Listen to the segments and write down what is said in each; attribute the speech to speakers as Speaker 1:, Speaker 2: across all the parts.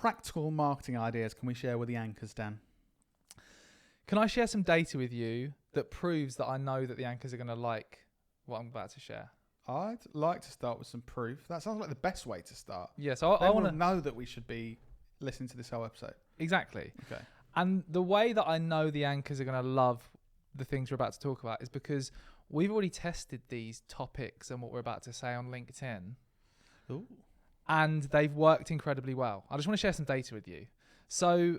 Speaker 1: practical marketing ideas can we share with the anchors, Dan?
Speaker 2: Can I share some data with you that proves that I know that the anchors are going to like what I'm about to share?
Speaker 1: I'd like to start with some proof. That sounds like the best way to start.
Speaker 2: Yeah, so I want to
Speaker 1: know that we should be listening to this whole episode.
Speaker 2: Exactly.
Speaker 1: Okay.
Speaker 2: And the way that I know the anchors are going to love the things we're about to talk about is because we've already tested these topics and what we're about to say on LinkedIn.
Speaker 1: Ooh.
Speaker 2: And they've worked incredibly well. I just want to share some data with you. So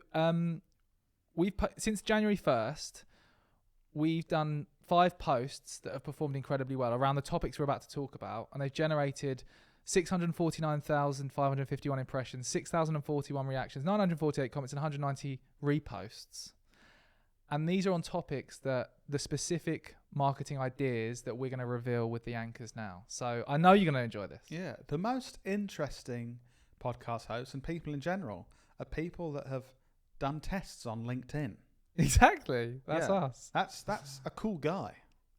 Speaker 2: since January 1st, we've done 5 posts that have performed incredibly well around the topics we're about to talk about. And they've generated 649,551 impressions, 6,041 reactions, 948 comments, and 190 reposts. And these are on topics that the specific marketing ideas that we're going to reveal with the anchors now. So I know you're going to enjoy this.
Speaker 1: Yeah. The most interesting podcast hosts and people in general are people that have done tests on LinkedIn.
Speaker 2: Exactly. That's us.
Speaker 1: That's a cool guy.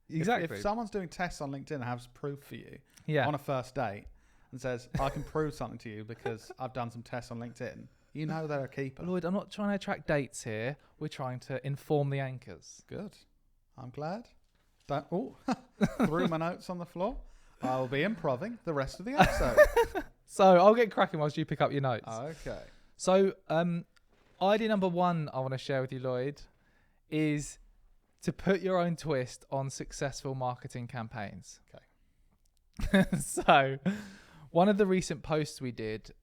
Speaker 2: Exactly.
Speaker 1: If someone's doing tests on LinkedIn and has proof for you
Speaker 2: on
Speaker 1: a first date and says, I can prove something to you because I've done some tests on LinkedIn, you know they're a keeper.
Speaker 2: Lloyd, I'm not trying to attract dates here. We're trying to inform the anchors.
Speaker 1: Good. I'm glad. Threw my notes on the floor. I will be improving the rest of the episode.
Speaker 2: So I'll get cracking whilst you pick up your notes.
Speaker 1: Okay.
Speaker 2: So idea number 1 I want to share with you, Lloyd, is to put your own twist on successful marketing campaigns.
Speaker 1: Okay.
Speaker 2: So one of the recent posts we did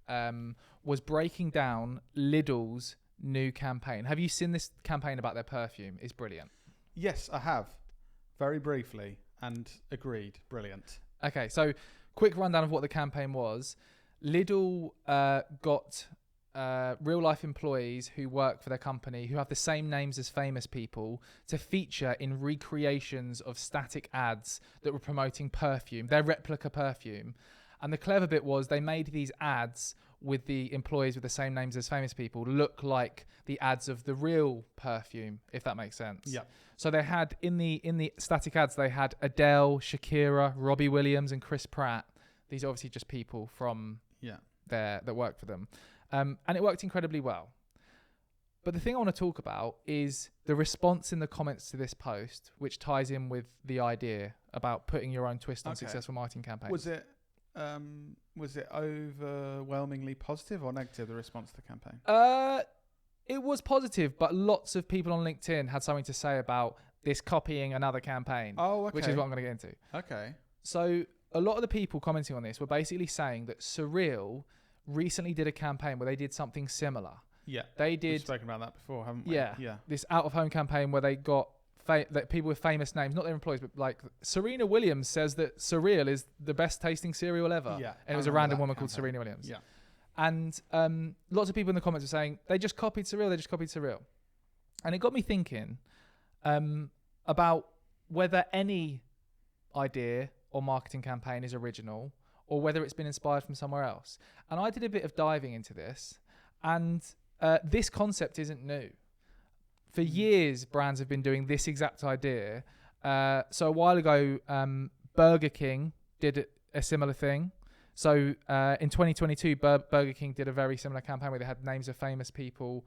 Speaker 2: was breaking down Lidl's new campaign. Have you seen this campaign about their perfume? It's brilliant.
Speaker 1: Yes, I have. Very briefly, and agreed. Brilliant.
Speaker 2: Okay, so quick rundown of what the campaign was. Lidl got real life employees who work for their company who have the same names as famous people to feature in recreations of static ads that were promoting perfume, their replica perfume. And the clever bit was they made these ads with the employees with the same names as famous people look like the ads of the real perfume, if that makes sense.
Speaker 1: Yeah.
Speaker 2: So they had in the static ads, they had Adele, Shakira, Robbie Williams, and Chris Pratt. These are obviously just people from there that work for them. And it worked incredibly well. But the thing I want to talk about is the response in the comments to this post, which ties in with the idea about putting your own twist on successful marketing campaigns.
Speaker 1: Was it overwhelmingly positive or negative, the response to the campaign?
Speaker 2: It was positive, but lots of people on LinkedIn had something to say about this copying another campaign.
Speaker 1: Oh, okay.
Speaker 2: Which is what I'm going to get into.
Speaker 1: Okay.
Speaker 2: So a lot of the people commenting on this were basically saying that Surreal recently did a campaign where they did something similar.
Speaker 1: Yeah.
Speaker 2: They did.
Speaker 1: We've spoken about that before, haven't we?
Speaker 2: Yeah.
Speaker 1: Yeah.
Speaker 2: This out-of-home campaign where they got that people with famous names, not their employees, but like Serena Williams says that Surreal is the best tasting cereal ever.
Speaker 1: Yeah.
Speaker 2: And it was a random woman called Serena Williams.
Speaker 1: Yeah.
Speaker 2: And lots of people in the comments were saying they just copied Surreal. And it got me thinking about whether any idea or marketing campaign is original or whether it's been inspired from somewhere else. And I did a bit of diving into this, and this concept isn't new. For years, brands have been doing this exact idea. So a while ago, Burger King did a similar thing. So in 2022, Burger King did a very similar campaign where they had names of famous people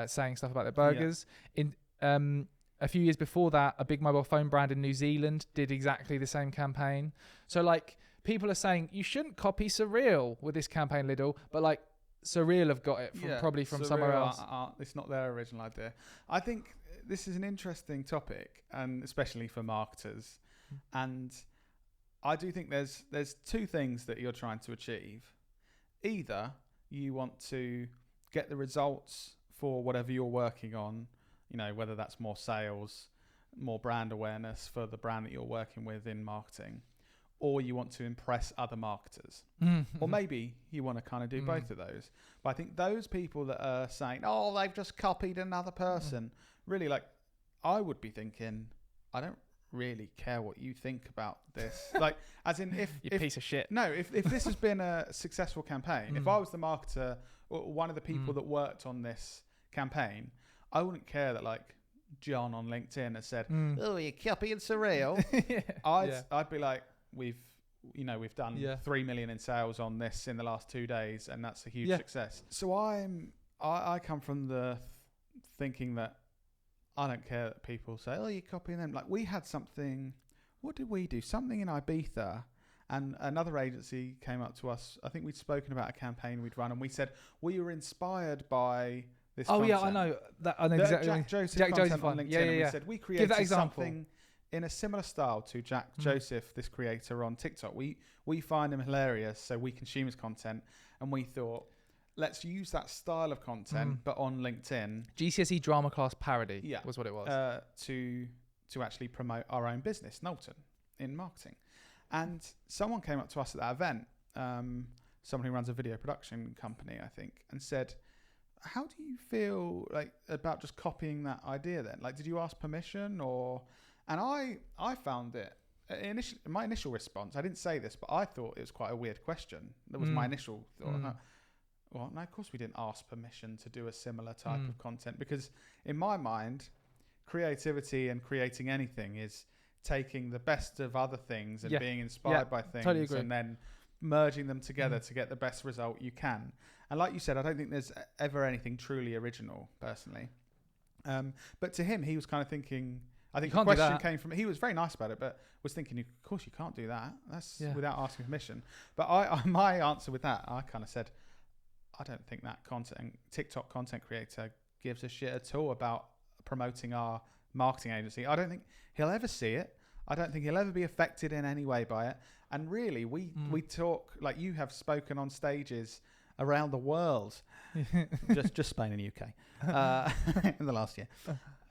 Speaker 2: saying stuff about their burgers. Yeah. In a few years before that, a big mobile phone brand in New Zealand did exactly the same campaign. So like people are saying you shouldn't copy Surreal with this campaign, Lidl, but like Surreal have got it probably from
Speaker 1: Surreal
Speaker 2: somewhere else.
Speaker 1: It's not their original idea. I think this is an interesting topic, and especially for marketers. And I do think there's 2 things that you're trying to achieve. Either you want to get the results for whatever you're working on, you know, whether that's more sales, more brand awareness for the brand that you're working with in marketing, or you want to impress other marketers. Or maybe you want to kind of do both of those. But I think those people that are saying, oh, they've just copied another person, really, like, I would be thinking, I don't really care what you think about this. Like, as in, if
Speaker 2: piece of shit.
Speaker 1: No, if this has been a successful campaign, if I was the marketer or one of the people that worked on this campaign, I wouldn't care that like John on LinkedIn has said, oh, you're copying Surreal. I'd be like, we've we've done
Speaker 2: Yeah.
Speaker 1: 3 million in sales on this in the last 2 days, and that's a huge
Speaker 2: Yeah.
Speaker 1: success. So I come from the thinking that I don't care that people say, oh, you're copying them. Like, we had something, what did we do? Something in Ibiza, and another agency came up to us. I think we'd spoken about a campaign we'd run, and we said, we were inspired by this content.
Speaker 2: Yeah, I know. I know
Speaker 1: The
Speaker 2: exactly.
Speaker 1: Jack Joseph
Speaker 2: Jack
Speaker 1: content
Speaker 2: Joseph
Speaker 1: on
Speaker 2: one.
Speaker 1: LinkedIn,
Speaker 2: Yeah,
Speaker 1: and we
Speaker 2: yeah.
Speaker 1: said, we
Speaker 2: Give
Speaker 1: created
Speaker 2: that example.
Speaker 1: something in a similar style to Jack Joseph, this creator on TikTok. We find him hilarious, so we consume his content, and we thought, let's use that style of content, but on LinkedIn.
Speaker 2: GCSE drama class parody was what it was.
Speaker 1: To actually promote our own business, Knowlton, in marketing. And someone came up to us at that event, someone who runs a video production company, I think, and said, how do you feel like about just copying that idea then? Like, did you ask permission or... And I found it, my initial response, I didn't say this, but I thought it was quite a weird question. That was my initial thought. Well, no, of course we didn't ask permission to do a similar type of content, because in my mind, creativity and creating anything is taking the best of other things and being inspired by things,
Speaker 2: totally agree.
Speaker 1: and then merging them together to get the best result you can. And like you said, I don't think there's ever anything truly original, personally. But to him, he was kind of thinking, I think the question came from, he was very nice about it, but was thinking, of course you can't do that. That's without asking permission. But my answer with that, I kind of said, I don't think that TikTok content creator gives a shit at all about promoting our marketing agency. I don't think he'll ever see it. I don't think he'll ever be affected in any way by it. And really, we talk, like you have spoken on stages around the world, just Spain and UK, in the last year,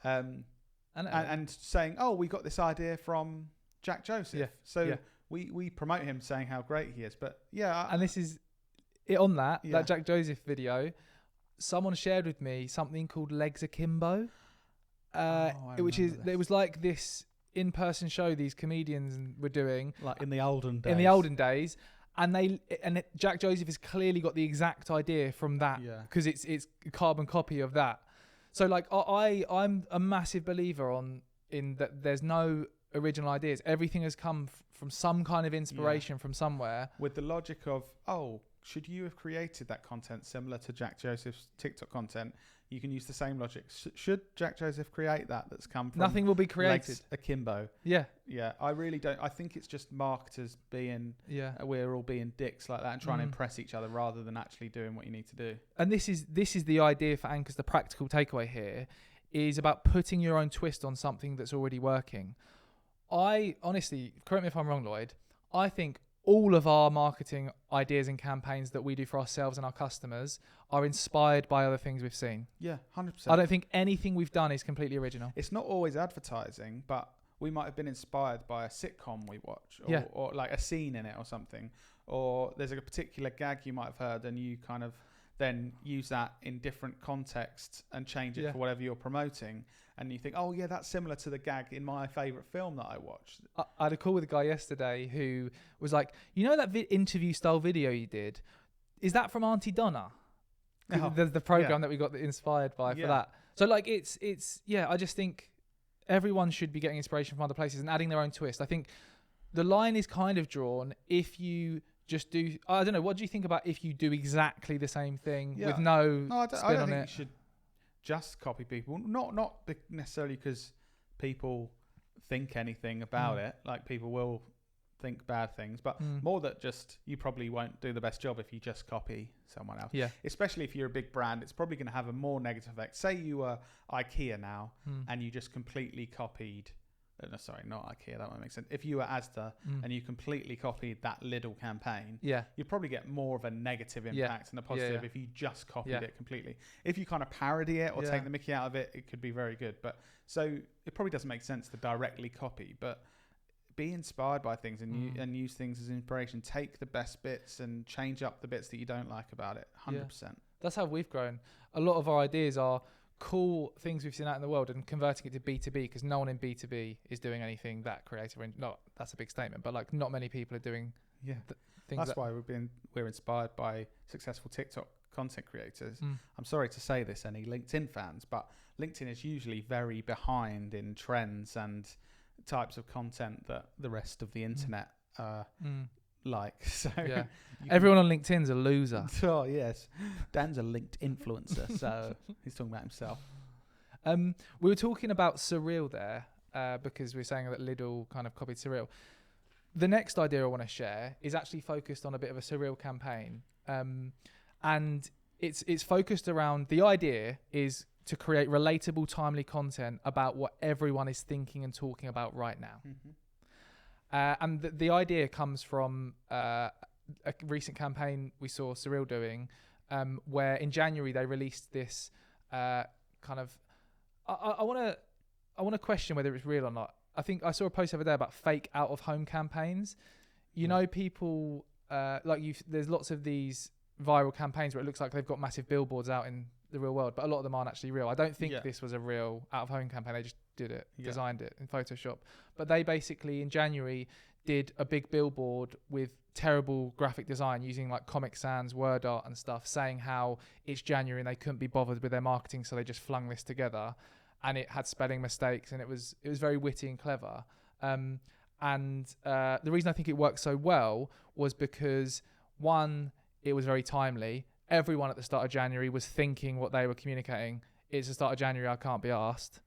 Speaker 1: and saying, oh, we got this idea from Jack Joseph. We promote him, saying how great he is. But and this is
Speaker 2: it on that Jack Joseph video. Someone shared with me something called Legs Akimbo, it was like this in-person show these comedians were doing,
Speaker 1: like in the olden
Speaker 2: days. And Jack Joseph has clearly got the exact idea from that, because it's a carbon copy of that. So like I'm a massive believer in that there's no original ideas. Everything has come from some kind of inspiration from somewhere.
Speaker 1: With the logic of, should you have created that content similar to Jack Joseph's TikTok content? You can use the same logic. Should Jack Joseph create that's come from...
Speaker 2: Nothing will be created.
Speaker 1: Legs Akimbo.
Speaker 2: Yeah.
Speaker 1: Yeah, I really don't... I think it's just marketers being... we're all being dicks like that and trying to impress each other rather than actually doing what you need to do.
Speaker 2: And this is the idea for Anchors. The practical takeaway here is about putting your own twist on something that's already working. I honestly, correct me if I'm wrong, Lloyd, I think all of our marketing ideas and campaigns that we do for ourselves and our customers are inspired by other things we've seen.
Speaker 1: Yeah, 100%.
Speaker 2: I don't think anything we've done is completely original.
Speaker 1: It's not always advertising, but we might have been inspired by a sitcom we watch, or like a scene in it or something. Or there's a particular gag you might have heard, and you kind of then use that in different contexts and change it for whatever you're promoting. And you think, that's similar to the gag in my favourite film that I watched.
Speaker 2: I had a call with a guy yesterday who was like, that interview style video you did, is that from Auntie Donna? The program that we got inspired by for that. So like it's I just think everyone should be getting inspiration from other places and adding their own twist. I think the line is kind of drawn if you just do, I don't know, what do you think about if you do exactly the same thing with no spin on it?
Speaker 1: You should just copy people, not necessarily because people think anything about it, like people will think bad things, but more that just you probably won't do the best job if you just copy someone else. Especially if you're a big brand, it's probably going to have a more negative effect. Say you were IKEA now and you just completely copied sorry, not IKEA, that won't make sense. If you were Asda and you completely copied that Lidl campaign, you'd probably get more of a negative impact than a positive if you just copied it completely. If you kind of parody it or take the mickey out of it, it could be very good. But so it probably doesn't make sense to directly copy, but be inspired by things and use things as inspiration. Take the best bits and change up the bits that you don't like about it. 100%.
Speaker 2: That's how we've grown. A lot of our ideas are cool things we've seen out in the world and converting it to B2B, because no one in B2B is doing anything that creative. And that's a big statement, but like not many people are doing things.
Speaker 1: That's why we're inspired by successful TikTok content creators. I'm sorry to say this, any LinkedIn fans, but LinkedIn is usually very behind in trends and types of content that the rest of the internet like. So
Speaker 2: Yeah. Everyone on LinkedIn's a loser.
Speaker 1: Oh yes, Dan's a linked influencer, so he's talking about himself.
Speaker 2: We were talking about surreal there because we were saying that Lidl kind of copied surreal. The next idea I want to share is actually focused on a bit of a surreal campaign, and it's focused around, the idea is to create relatable, timely content about what everyone is thinking and talking about right now. And the idea comes from a recent campaign we saw Surreal doing, where in January they released this kind of. I want to question whether it's real or not. I think I saw a post the other day about fake out of home campaigns. You know, people there's lots of these viral campaigns where it looks like they've got massive billboards out in the real world, but a lot of them aren't actually real. I don't think this was a real out of home campaign. They just did it, designed it in Photoshop. But they basically in January did a big billboard with terrible graphic design using like Comic Sans, word art and stuff, saying how it's January and they couldn't be bothered with their marketing, so they just flung this together, and it had spelling mistakes, and it was very witty and clever. And the reason I think it worked so well was because, one, it was very timely. Everyone at the start of January was thinking what they were communicating. It's the start of January, I can't be asked.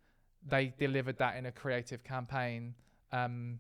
Speaker 2: They delivered that in a creative campaign. And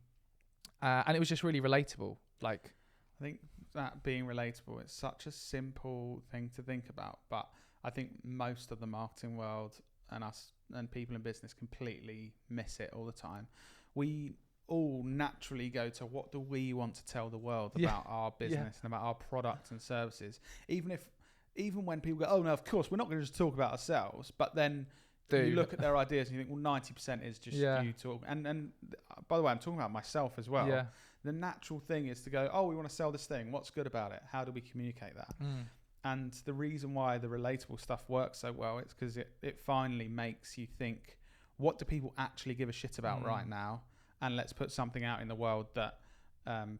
Speaker 2: it was just really relatable. Like,
Speaker 1: I think that being relatable, it's such a simple thing to think about, but I think most of the marketing world and us and people in business completely miss it all the time. We all naturally go to, what do we want to tell the world about our business and about our products and services? Even when people go, oh no, of course, we're not going to just talk about ourselves, but then you look at their ideas and you think, well, 90% is just you talk. And by the way, I'm talking about myself as well. Yeah. The natural thing is to go, oh, we want to sell this thing. What's good about it? How do we communicate that? And the reason why the relatable stuff works so well, it's because it finally makes you think, what do people actually give a shit about right now? And let's put something out in the world that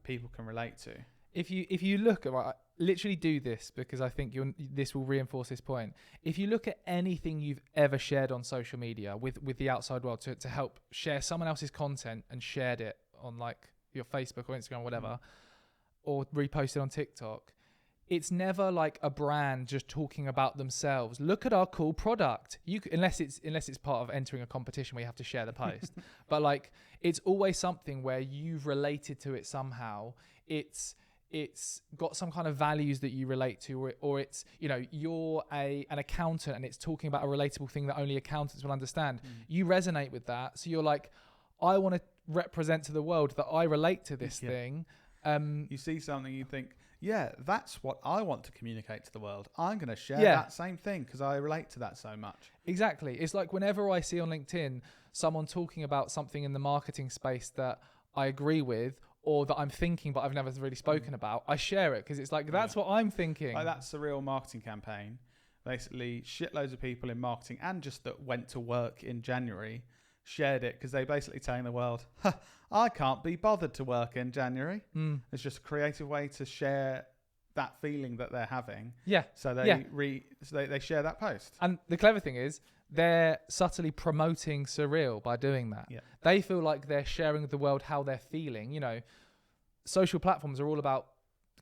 Speaker 1: people can relate to.
Speaker 2: If you look at, right, literally do this because I think this will reinforce this point. If you look at anything you've ever shared on social media with the outside world to help share someone else's content and shared it on like your Facebook or Instagram or whatever, or reposted on TikTok, it's never like a brand just talking about themselves. Look at our cool product. Unless it's part of entering a competition where you have to share the post. But like, it's always something where you've related to it somehow. It's got some kind of values that you relate to, or it's, you know, you're an accountant and it's talking about a relatable thing that only accountants will understand. You resonate with that. So you're like, I want to represent to the world that I relate to this thing.
Speaker 1: You see something, you think, yeah, that's what I want to communicate to the world. I'm going to share that same thing because I relate to that so much.
Speaker 2: Exactly. It's like whenever I see on LinkedIn someone talking about something in the marketing space that I agree with, or that I'm thinking but I've never really spoken about, I share it because it's like, that's what I'm thinking.
Speaker 1: Like, that's the real marketing campaign. Basically, shitloads of people in marketing and just that went to work in January shared it because they basically telling the world, I can't be bothered to work in January. It's just a creative way to share that feeling that they're having. Yeah. So they share that post.
Speaker 2: And the clever thing is, they're subtly promoting Surreal by doing that. Yeah. They feel like they're sharing with the world how they're feeling. You know, social platforms are all about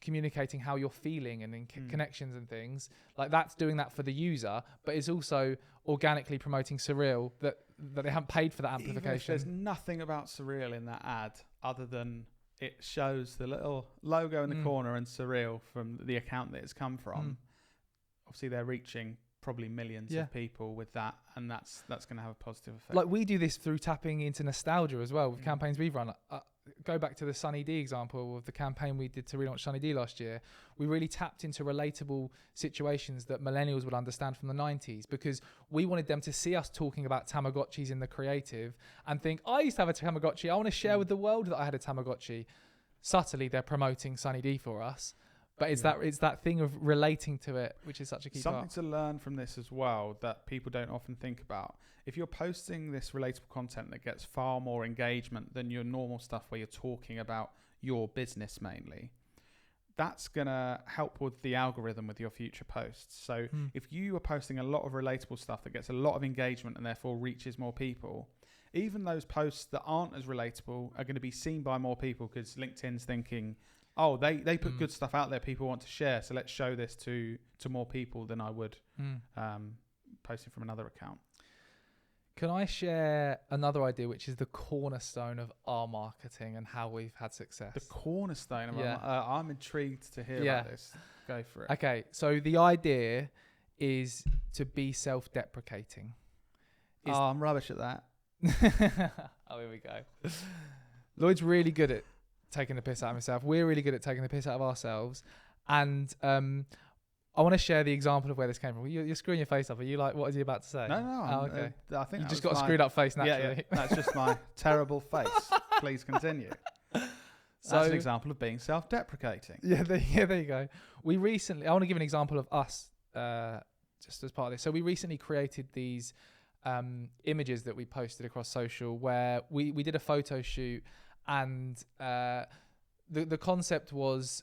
Speaker 2: communicating how you're feeling and in connections and things. Like, that's doing that for the user, but it's also organically promoting Surreal that they haven't paid for that amplification.
Speaker 1: There's nothing about Surreal in that ad other than it shows the little logo in the corner and Surreal from the account that it's come from. Obviously, they're reaching probably millions of people with that, and that's going to have a positive effect.
Speaker 2: Like, we do this through tapping into nostalgia as well with campaigns we've run. Go back to the Sunny D example of the campaign we did to relaunch Sunny D last year. We really tapped into relatable situations that millennials would understand from the 90s, because we wanted them to see us talking about Tamagotchis in the creative and think, I used to have a Tamagotchi, I want to share with the world that I had a Tamagotchi. Subtly, they're promoting Sunny D for us. But it's that thing of relating to it, which is such a key part.
Speaker 1: Something to learn from this as well that people don't often think about. If you're posting this relatable content that gets far more engagement than your normal stuff where you're talking about your business mainly, that's going to help with the algorithm with your future posts. So if you are posting a lot of relatable stuff that gets a lot of engagement and therefore reaches more people, even those posts that aren't as relatable are going to be seen by more people because LinkedIn's thinking, oh, they put good stuff out there people want to share, so let's show this to more people than I would posting from another account.
Speaker 2: Can I share another idea, which is the cornerstone of our marketing and how we've had success?
Speaker 1: The cornerstone of I'm intrigued to hear about this. Go for it.
Speaker 2: Okay, so the idea is to be self-deprecating.
Speaker 1: I'm rubbish at that.
Speaker 2: Oh, here we go. Lloyd's really good at taking the piss out of himself. We're really good at taking the piss out of ourselves. And I want to share the example of where this came from. You're screwing your face up. Are you like, what is he about to say?
Speaker 1: No.
Speaker 2: Okay.
Speaker 1: I think
Speaker 2: you just got a screwed up face naturally.
Speaker 1: Yeah. That's just my terrible face. Please continue. So, that's an example of being self-deprecating.
Speaker 2: Yeah, there you go. I want to give an example of us just as part of this. So we recently created these images that we posted across social where we did a photo shoot, and the concept was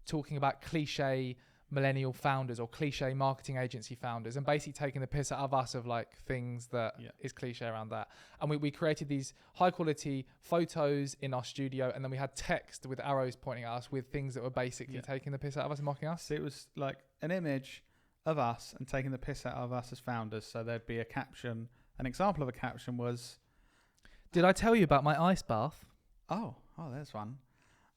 Speaker 2: talking about cliche millennial founders or cliche marketing agency founders, and basically taking the piss out of us of like things that is cliche around that. And we created these high quality photos in our studio, and then we had text with arrows pointing at us with things that were basically taking the piss out of us and mocking us.
Speaker 1: So it was like an image of us and taking the piss out of us as founders. So there'd be a caption. An example of a caption was,
Speaker 2: "Did I tell you about my ice bath?"
Speaker 1: Oh, there's one.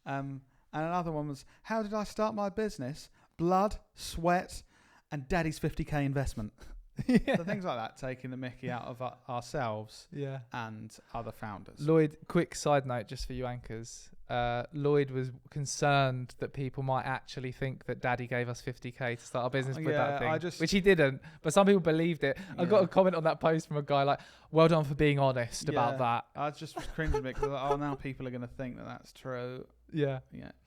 Speaker 1: And another one was, "How did I start my business? Blood, sweat, and daddy's 50k investment." So things like that, taking the mickey out of ourselves and other founders.
Speaker 2: Lloyd, quick side note just for you anchors. Lloyd was concerned that people might actually think that daddy gave us 50k to start our business with that thing, which he didn't, but some people believed it. I got a comment on that post from a guy like, "Well done for being honest about that."
Speaker 1: I just was cringing a bit because now people are going to think that that's true.
Speaker 2: Yeah.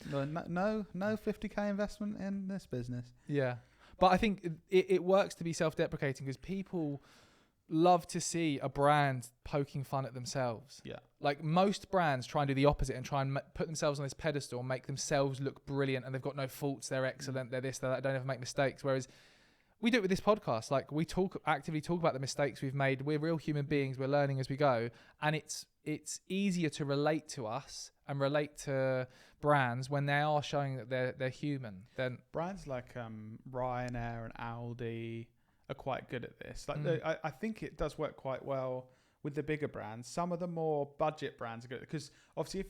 Speaker 1: No 50k investment in this business.
Speaker 2: Yeah. But I think it works to be self-deprecating because people love to see a brand poking fun at themselves.
Speaker 1: Yeah.
Speaker 2: Like most brands try and do the opposite and try and put themselves on this pedestal and make themselves look brilliant, and they've got no faults, they're excellent, they're this, they're that, don't ever make mistakes. Whereas we do it with this podcast. Like we actively talk about the mistakes we've made. We're real human beings. We're learning as we go. And it's easier to relate to us and relate to brands when they are showing that they're human. Then
Speaker 1: brands like Ryanair and Audi are quite good at this. Like I think it does work quite well with the bigger brands. Some of the more budget brands are good because obviously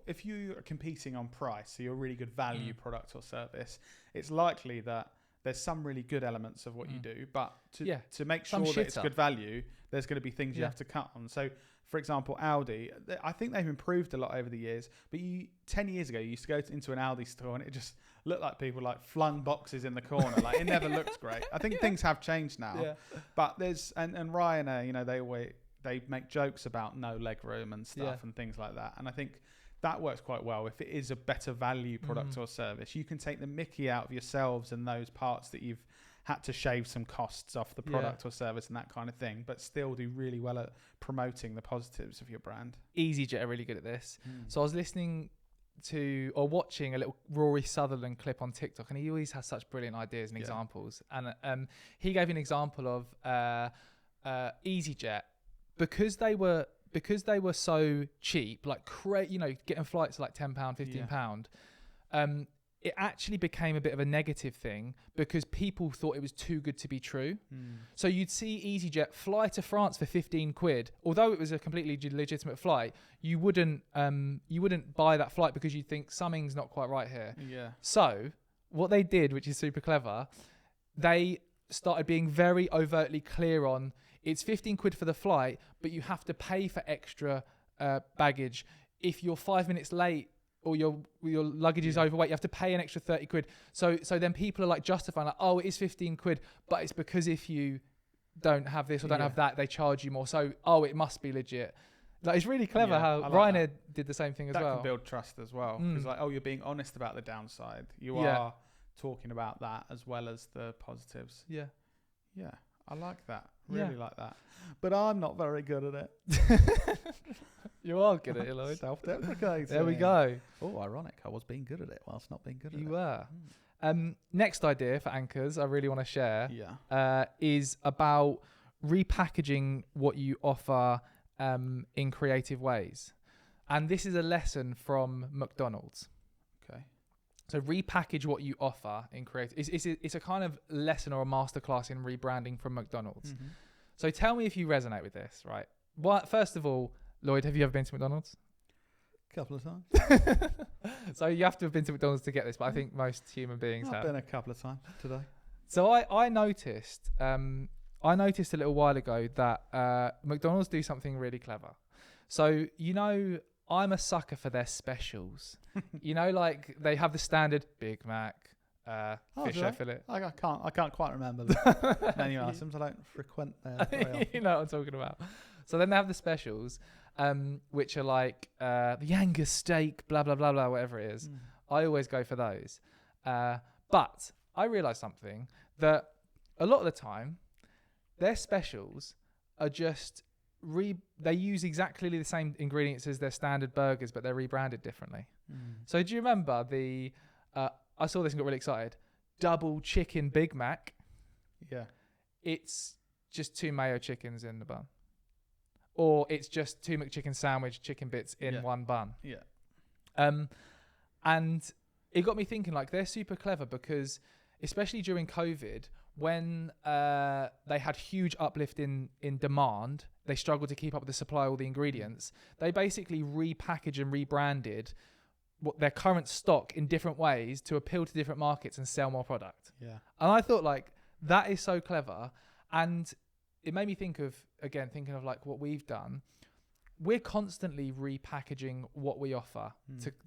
Speaker 1: if you are competing on price, so you're a really good value product or service, it's likely that there's some really good elements of what you do, but to make sure that it's good value, there's going to be things you have to cut on. So, for example, Audi, I think they've improved a lot over the years, but 10 years ago, you used to go into an Audi store and it just looked like people like flung boxes in the corner. Like it never looked great. I think things have changed now, but there's, and Ryanair, they make jokes about no leg room and stuff and things like that. And I think that works quite well. If it is a better value product or service, you can take the mickey out of yourselves and those parts that you've had to shave some costs off the product or service and that kind of thing, but still do really well at promoting the positives of your brand.
Speaker 2: EasyJet are really good at this. So I was listening to or watching a little Rory Sutherland clip on TikTok, and he always has such brilliant ideas and examples. And he gave an example of EasyJet because they were so cheap, like getting flights like £10, £15. It actually became a bit of a negative thing because people thought it was too good to be true. So you'd see EasyJet fly to France for 15 quid. Although it was a completely legitimate flight, you wouldn't buy that flight because you'd think something's not quite right here.
Speaker 1: Yeah.
Speaker 2: So what they did, which is super clever, they started being very overtly clear on it's 15 quid for the flight, but you have to pay for extra baggage. If you're 5 minutes late, or your luggage is overweight, you have to pay an extra 30 quid. So then people are like justifying like, oh, it is 15 quid, but it's because if you don't have this or don't have that, they charge you more. So, it must be legit. Like it's really clever how Ryanair did the same thing as well.
Speaker 1: That can build trust as well. Because you're being honest about the downside. You are talking about that as well as the positives.
Speaker 2: Yeah.
Speaker 1: Yeah. I like that. Really like that. But I'm not very good at it.
Speaker 2: You are good at it, Lloyd.
Speaker 1: Self-deprecating.
Speaker 2: There we go.
Speaker 1: Oh, ironic. I was being good at it whilst not being good at it.
Speaker 2: You were. Next idea for anchors I really want to share is about repackaging what you offer in creative ways. And this is a lesson from McDonald's.
Speaker 1: Okay.
Speaker 2: So repackage what you offer in creative. It's a kind of lesson or a masterclass in rebranding from McDonald's.
Speaker 1: Mm-hmm.
Speaker 2: So tell me if you resonate with this, right? First of all, Lloyd, have you ever been to McDonald's?
Speaker 1: Couple of times.
Speaker 2: So you have to have been to McDonald's to get this, but I think most human beings have.
Speaker 1: I've been a couple of times today.
Speaker 2: So I noticed a little while ago that McDonald's do something really clever. So, you know, I'm a sucker for their specials. You know, like they have the standard Big Mac, fish fillet.
Speaker 1: I can't quite remember the menu items. I don't frequent there very often.
Speaker 2: You know what I'm talking about. So then they have the specials, which are like the Angus steak, blah, blah, blah, blah, whatever it is. I always go for those. But I realised something, that a lot of the time, their specials are just they use exactly the same ingredients as their standard burgers, but they're rebranded differently. So do you remember I saw this and got really excited, double chicken Big Mac?
Speaker 1: Yeah.
Speaker 2: It's just 2 mayo chickens in the bun. Or it's just 2 McChicken sandwich chicken bits in one bun.
Speaker 1: Yeah.
Speaker 2: And it got me thinking, like, they're super clever because, especially during COVID, when they had huge uplift in demand, they struggled to keep up with the supply of all the ingredients. They basically repackaged and rebranded their current stock in different ways to appeal to different markets and sell more product.
Speaker 1: Yeah.
Speaker 2: And I thought, like, that is so clever. And it made me thinking of like what we've done. We're constantly repackaging what we offer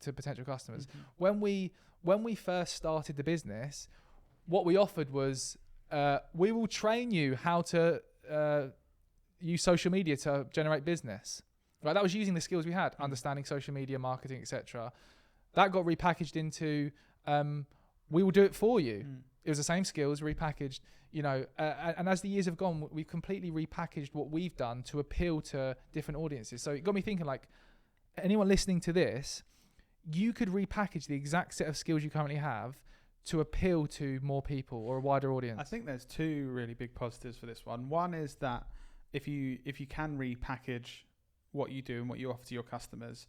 Speaker 2: to potential customers.
Speaker 1: Mm-hmm.
Speaker 2: When we first started the business, what we offered was we will train you how to use social media to generate business. Right, that was using the skills we had, understanding social media, marketing, etc. That got repackaged into we will do it for you. It was the same skills repackaged, you know, and as the years have gone, we've completely repackaged what we've done to appeal to different audiences. So it got me thinking, like, anyone listening to this, you could repackage the exact set of skills you currently have to appeal to more people or a wider audience. I
Speaker 1: think there's 2 really big positives for this one. One is that if you can repackage what you do and what you offer to your customers,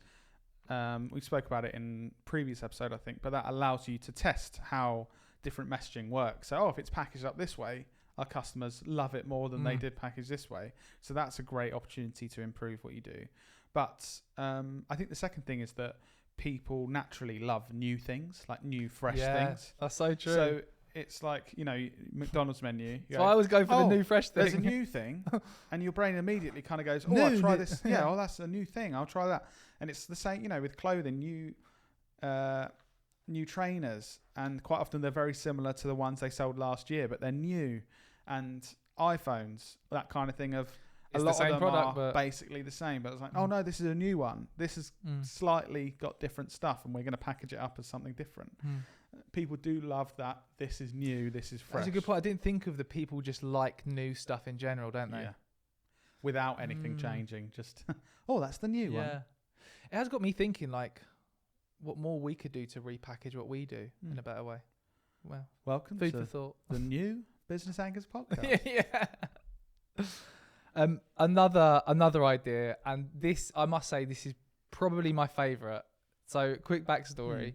Speaker 1: we spoke about it in previous episode, I think, but that allows you to test how different messaging works. So, if it's packaged up this way, our customers love it more than they did packaged this way. So that's a great opportunity to improve what you do. But I think the second thing is that people naturally love new things, like new, fresh things.
Speaker 2: That's so true.
Speaker 1: So it's like, you know, McDonald's menu.
Speaker 2: So I always go for the new, fresh thing.
Speaker 1: There's a new thing, and your brain immediately kind of goes, I'll try this. Yeah, that's a new thing. I'll try that. And it's the same, you know, with clothing, new trainers, and quite often they're very similar to the ones they sold last year, but they're new. And iPhones, that kind of thing of a lot of them product, are basically the same, but it's like, oh no, this is a new one. This has slightly got different stuff, and we're going to package it up as something different. People do love that. This is new. This is fresh.
Speaker 2: That's a good point. I didn't think of the people just like new stuff in general, don't they?
Speaker 1: Yeah. Without anything changing, just that's the new one.
Speaker 2: It has got me thinking, like, what more we could do to repackage what we do in a better way. Well,
Speaker 1: welcome
Speaker 2: food
Speaker 1: to
Speaker 2: for thought.
Speaker 1: The new Business Anchors podcast.
Speaker 2: Another idea, and this, I must say, this is probably my favourite. So, quick backstory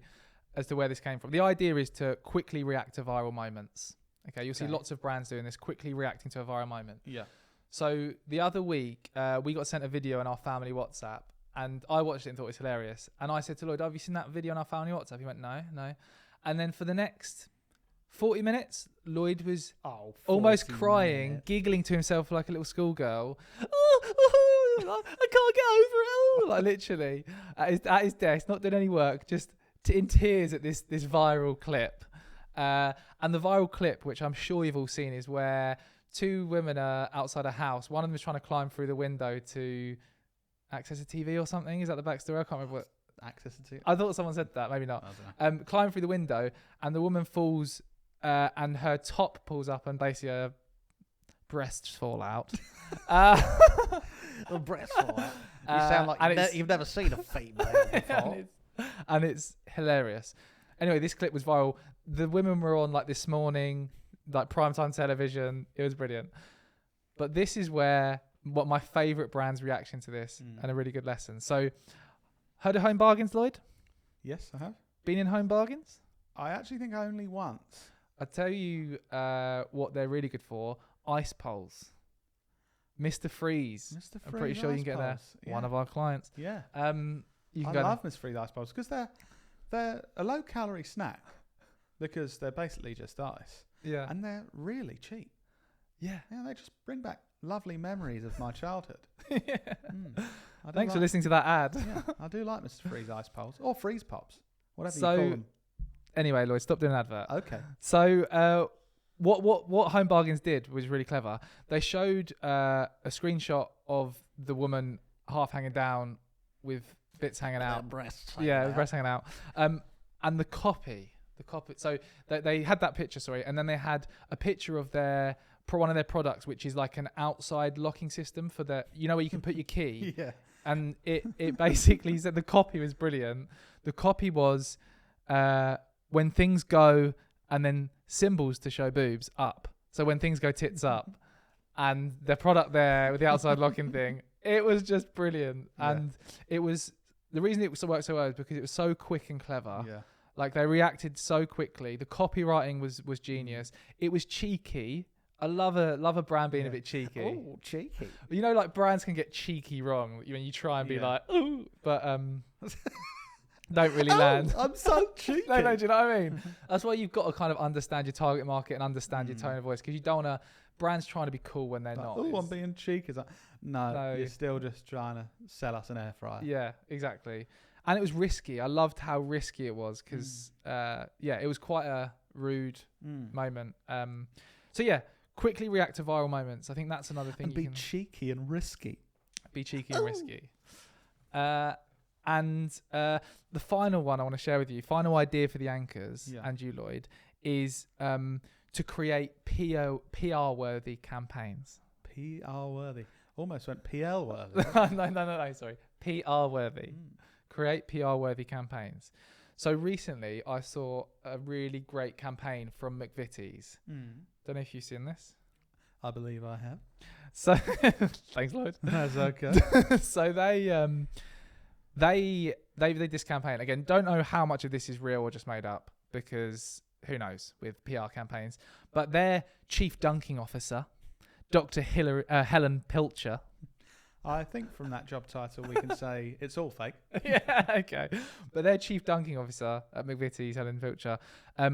Speaker 2: as to where this came from. The idea is to quickly react to viral moments. Okay, you'll see lots of brands doing this, quickly reacting to a viral moment.
Speaker 1: Yeah.
Speaker 2: So the other week, we got sent a video on our family WhatsApp, and I watched it and thought it was hilarious. And I said to Lloyd, have you seen that video on our family WhatsApp? He went, no. And then for the next 40 minutes, Lloyd was almost crying, giggling to himself like a little schoolgirl. I can't get over it. Like, literally at his desk, not doing any work, just in tears at this viral clip. And the viral clip, which I'm sure you've all seen, is where 2 women are outside a house. One of them is trying to climb through the window to access a TV or something. Is that the backstory? I can't remember what.
Speaker 1: Access a TV?
Speaker 2: I thought someone said that. Maybe not. Climb through the window, and the woman falls, and her top pulls up, and basically her breasts fall out.
Speaker 1: The breasts fall out. You sound like you've never seen a female before.
Speaker 2: and it's hilarious. Anyway, this clip was viral. The women were on, like, This Morning, like primetime television. It was brilliant. But this is what my favourite brand's reaction to this, and a really good lesson. So, heard of Home Bargains, Lloyd?
Speaker 1: Yes, I have.
Speaker 2: Been in Home Bargains?
Speaker 1: I actually think only once.
Speaker 2: I tell you what they're really good for. Ice poles. Mr. Freeze.
Speaker 1: Mr. Freeze
Speaker 2: I'm pretty sure you can get there.
Speaker 1: Yeah.
Speaker 2: One of our clients.
Speaker 1: Yeah.
Speaker 2: You can
Speaker 1: I
Speaker 2: go
Speaker 1: love Mr. Freeze ice poles because they're a low calorie snack because they're basically just ice.
Speaker 2: Yeah.
Speaker 1: And they're really cheap.
Speaker 2: Yeah.
Speaker 1: Yeah, they just bring back lovely memories of my childhood.
Speaker 2: Yeah.
Speaker 1: Thanks
Speaker 2: for listening to that ad.
Speaker 1: Yeah, I do like Mr. Freeze ice poles or freeze pops, whatever
Speaker 2: So-
Speaker 1: you call them.
Speaker 2: Anyway, Lloyd, stop doing an advert.
Speaker 1: Okay.
Speaker 2: So what Home Bargains did was really clever. They showed a screenshot of the woman half hanging down with bits hanging out.
Speaker 1: Breasts.
Speaker 2: Breasts hanging out. And the copy. So they had that picture, and then they had a picture of one of their products, which is like an outside locking system for where you can put your key.
Speaker 1: Yeah.
Speaker 2: And it basically said the copy was brilliant. The copy was when things go and then symbols to show boobs up. So when things go tits up and the product there with the outside locking thing, it was just brilliant. Yeah. And it was the reason it worked so well is because it was so quick and clever.
Speaker 1: Yeah.
Speaker 2: Like they reacted so quickly. The copywriting was genius. It was cheeky. I love a brand being a bit cheeky.
Speaker 1: Oh, cheeky.
Speaker 2: Like brands can get cheeky wrong when you try and be like, ooh, but don't really land.
Speaker 1: I'm so cheeky.
Speaker 2: No, do you know what I mean? That's why you've got to kind of understand your target market and understand your tone of voice, because you don't want to brands trying to be cool when they're not.
Speaker 1: Oh, I'm being cheeky. It's like, no, you're still just trying to sell us an air fryer.
Speaker 2: Yeah, exactly. And it was risky. I loved how risky it was because, it was quite a rude moment. So yeah, quickly react to viral moments. I think that's another thing.
Speaker 1: And be cheeky and risky.
Speaker 2: Be cheeky and risky. And the final one I want to share with you, final idea for the anchors and you, Lloyd, is to create PR-worthy campaigns.
Speaker 1: PR-worthy. Almost went PL-worthy.
Speaker 2: No, sorry. PR-worthy. Create PR-worthy campaigns. So recently I saw a really great campaign from McVities. Don't know if you've seen this.
Speaker 1: I believe I have.
Speaker 2: So thanks, Lloyd.
Speaker 1: That's okay.
Speaker 2: So they did this campaign. Again, don't know how much of this is real or just made up, because who knows with PR campaigns. But their chief dunking officer, Dr. Helen Pilcher.
Speaker 1: I think from that job title we can say it's all fake.
Speaker 2: Yeah, okay. But their chief dunking officer at McVities, Helen Pilcher,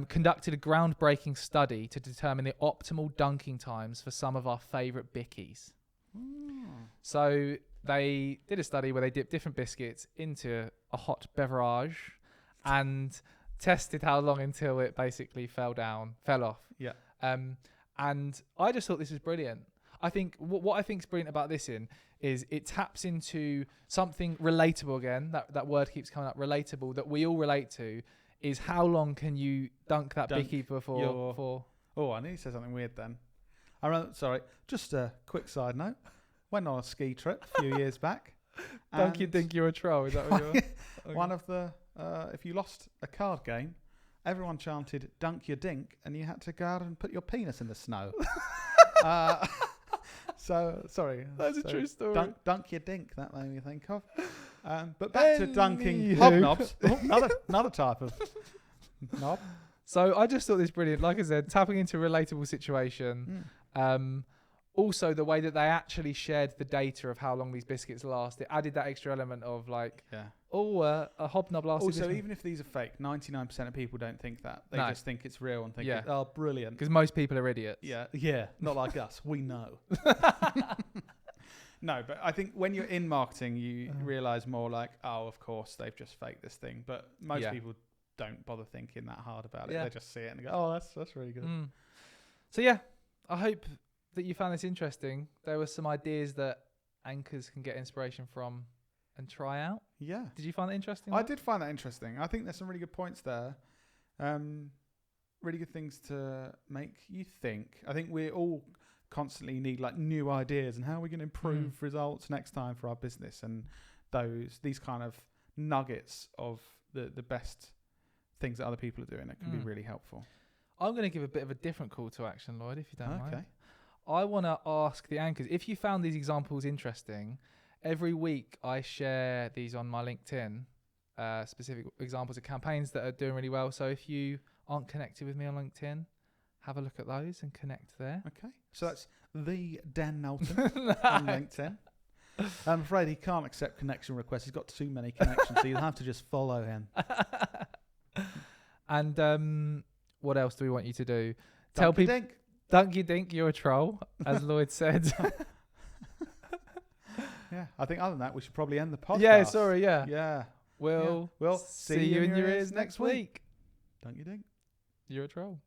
Speaker 2: conducted a groundbreaking study to determine the optimal dunking times for some of our favourite bickies. So they did a study where they dipped different biscuits into a hot beverage and tested how long until it basically fell off. Yeah. And I just thought this was brilliant. I think what I think is brilliant about this is it taps into something relatable again. That word keeps coming up, relatable, that we all relate to, is how long can you dunk that bicky before?
Speaker 1: Oh, I need to say something weird then. Sorry, just a quick side note. Went on a ski trip a few years back.
Speaker 2: Don't you think you're a troll? Is that what you're? Okay.
Speaker 1: One of the, if you lost a card game, everyone chanted "Dunk your dink," and you had to go out and put your penis in the snow. So sorry,
Speaker 2: that's a true story.
Speaker 1: Dunk your dink. That made me think of. But back to dunking hobnobs. Another type of knob.
Speaker 2: So I just thought this brilliant. Like I said, tapping into a relatable situation. Also, the way that they actually shared the data of how long these biscuits last, it added that extra element of like, a hobnob lasted.
Speaker 1: Also, even if these are fake, 99% of people don't think that. They just think it's real and think, oh, brilliant.
Speaker 2: Because most people are idiots.
Speaker 1: Yeah, not like us. We know. No, but I think when you're in marketing, you realise more like, oh, of course, they've just faked this thing. But most people don't bother thinking that hard about it. They just see it and go, oh, that's really good.
Speaker 2: So, yeah, I hope that you found this interesting. There were some ideas that anchors can get inspiration from and try out. Yeah. Did you find that interesting?
Speaker 1: I did find that interesting. I think there's some really good points there. Really good things to make you think. I think we all constantly need like new ideas and how we can improve results next time for our business, and these kind of nuggets of the best things that other people are doing that can be really helpful.
Speaker 2: I'm going to give a bit of a different call to action, Lloyd, if you don't mind. I want to ask the anchors, if you found these examples interesting, every week I share these on my LinkedIn specific examples of campaigns that are doing really well. So if you aren't connected with me on LinkedIn, have a look at those and connect there.
Speaker 1: Okay. So that's the Dan Knowlton on LinkedIn. I'm afraid he can't accept connection requests. He's got too many connections, so you'll have to just follow him.
Speaker 2: And what else do we want you to do?
Speaker 1: Tell people.
Speaker 2: Dunky Dink, you're a troll, as Lloyd said.
Speaker 1: Yeah, I think other than that, we should probably end the podcast.
Speaker 2: Yeah, sorry, yeah.
Speaker 1: Yeah.
Speaker 2: We'll
Speaker 1: see you in your ears next week. Don't you think?
Speaker 2: You're a troll.